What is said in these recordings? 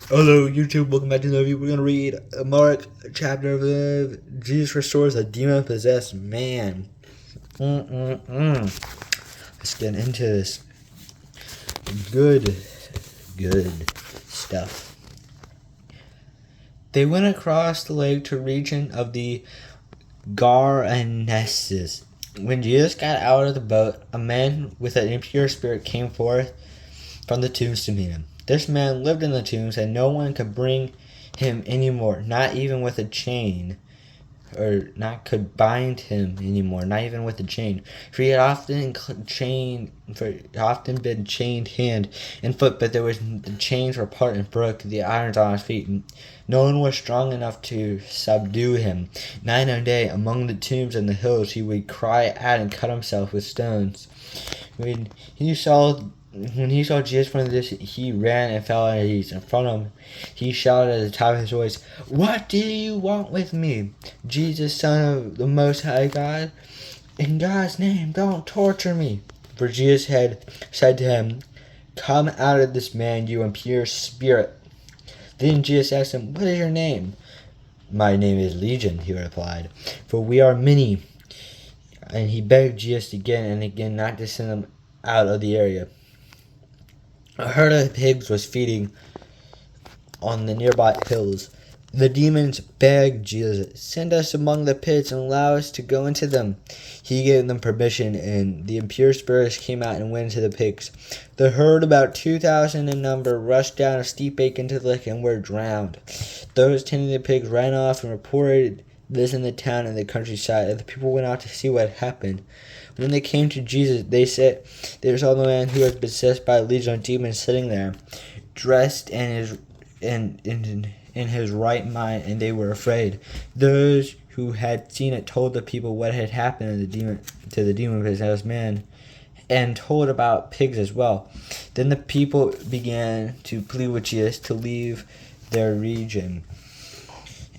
Hello, YouTube. Welcome back to another video. We're going to read Mark chapter 5. Jesus restores a demon-possessed man. Let's get into this. Good stuff. They went across the lake to the region of the Garaneses. When Jesus got out of the boat, a man with an impure spirit came forth from the tombs to meet him. This man lived in the tombs, and no one could bring him anymore, not even with a chain, or not could bind him anymore, not even with a chain. For he had often been chained hand and foot, but the chains were apart and broke the irons on his feet. No one was strong enough to subdue him. Night and day, among the tombs and the hills, he would cry out and cut himself with stones. When he saw Jesus from the distance, he ran and fell on his knees. In front of him, he shouted at the top of his voice, "What do you want with me, Jesus, Son of the Most High God? In God's name, don't torture me." For Jesus had said to him, "Come out of this man, you impure spirit." Then Jesus asked him, "What is your name?" "My name is Legion," he replied, "for we are many." And he begged Jesus again and again not to send them out of the area. A herd of pigs was feeding on the nearby hills. The demons begged Jesus, "Send us among the pigs and allow us to go into them." He gave them permission, and the impure spirits came out and went into the pigs. The herd, about 2,000 in number, rushed down a steep bank into the lake and were drowned. Those tending the pigs ran off and reported this in the town and the countryside, and the people went out to see what had happened. When they came to Jesus, they saw the man who was possessed by a legion of demons sitting there, dressed in his right mind, and they were afraid. Those who had seen it told the people what had happened to the demon-possessed man, and told about pigs as well. Then the people began to plead with Jesus to leave their region.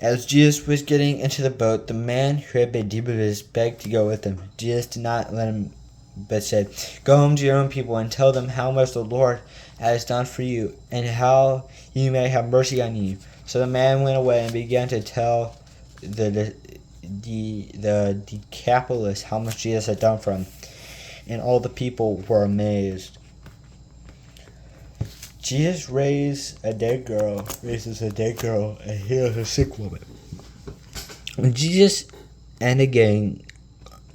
As Jesus was getting into the boat, the man who had been demon-possessed begged to go with him. Jesus did not let him, but said, "Go home to your own people and tell them how much the Lord has done for you, and how he may have mercy on you." So the man went away and began to tell the Decapolis how much Jesus had done for him, and all the people were amazed. Jesus raises a dead girl, and heals a sick woman. When Jesus and the gang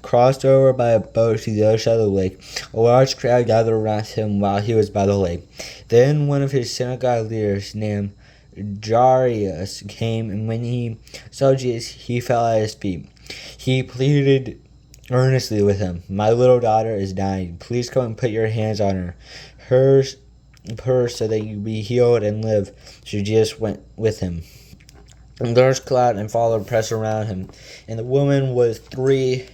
crossed over by a boat to the other side of the lake, a large crowd gathered around him while he was by the lake. Then one of his synagogue leaders, named Jairus, came, and when he saw Jesus, he fell at his feet. He pleaded earnestly with him, "My little daughter is dying. Please come and put your hands on her so that you be healed and live." So Jesus went with him. And large cloud and followed pressed around him. And the woman was 3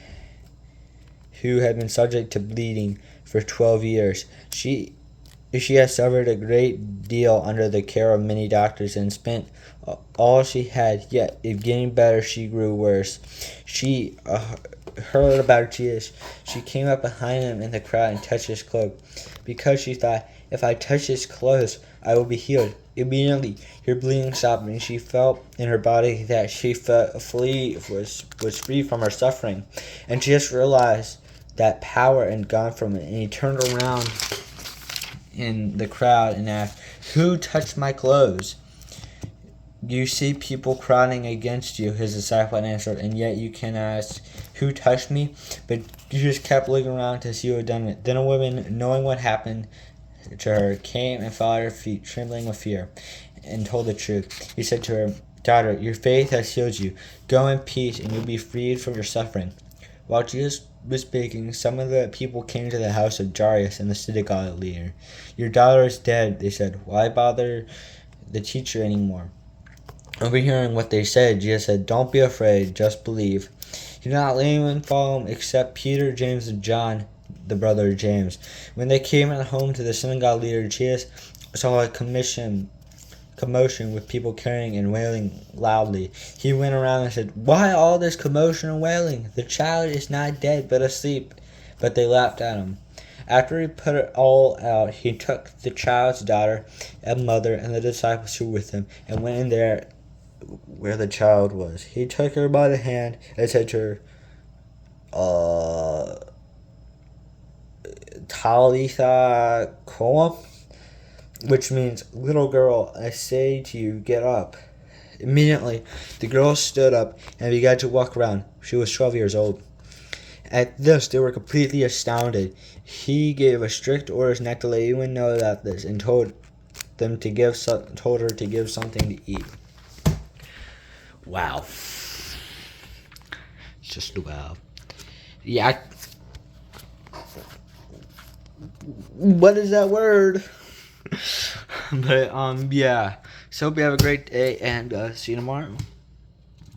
who had been subject to bleeding for 12 years. She had suffered a great deal under the care of many doctors and spent all she had, yet if getting better she grew worse. She heard about Jesus. She came up behind him in the crowd and touched his cloak, because she thought, "If I touch his clothes, I will be healed." Immediately her bleeding stopped, and she felt in her body that she was free from her suffering. And Jesus realized that power had gone from it, and he turned around in the crowd and asked, "Who touched my clothes?" "You see people crowding against you," his disciple answered, "and yet you can ask, 'Who touched me?'" But Jesus kept looking around to see who had done it. Then a woman, knowing what happened to her, came and fell at her feet, trembling with fear, and told the truth. He said to her, "Daughter, your faith has healed you. Go in peace, and you'll be freed from your suffering." While Jesus was speaking, some of the people came to the house of Jairus and the synagogue leader. "Your daughter is dead," they said. "Why bother the teacher anymore?" Overhearing what they said, Jesus said, "Don't be afraid, just believe." He did not let anyone follow him except Peter, James, and John, the brother of James. When they came at home to the synagogue leader, Jesus saw a commotion with people carrying and wailing loudly. He went around and said, "Why all this commotion and wailing? The child is not dead, but asleep." But they laughed at him. After he put it all out, he took the child's daughter and mother and the disciples who were with him and went in there where the child was. He took her by the hand and said to her, Talitha Koum, which means, little girl, I say to you, get up. Immediately, the girl stood up and began to walk around. She was 12 years old. At this, they were completely astounded. He gave a strict orders not to let anyone know about this and told her to give something to eat. Wow. Just wow. Yeah. What is that word? But yeah. So hope you have a great day and see you tomorrow.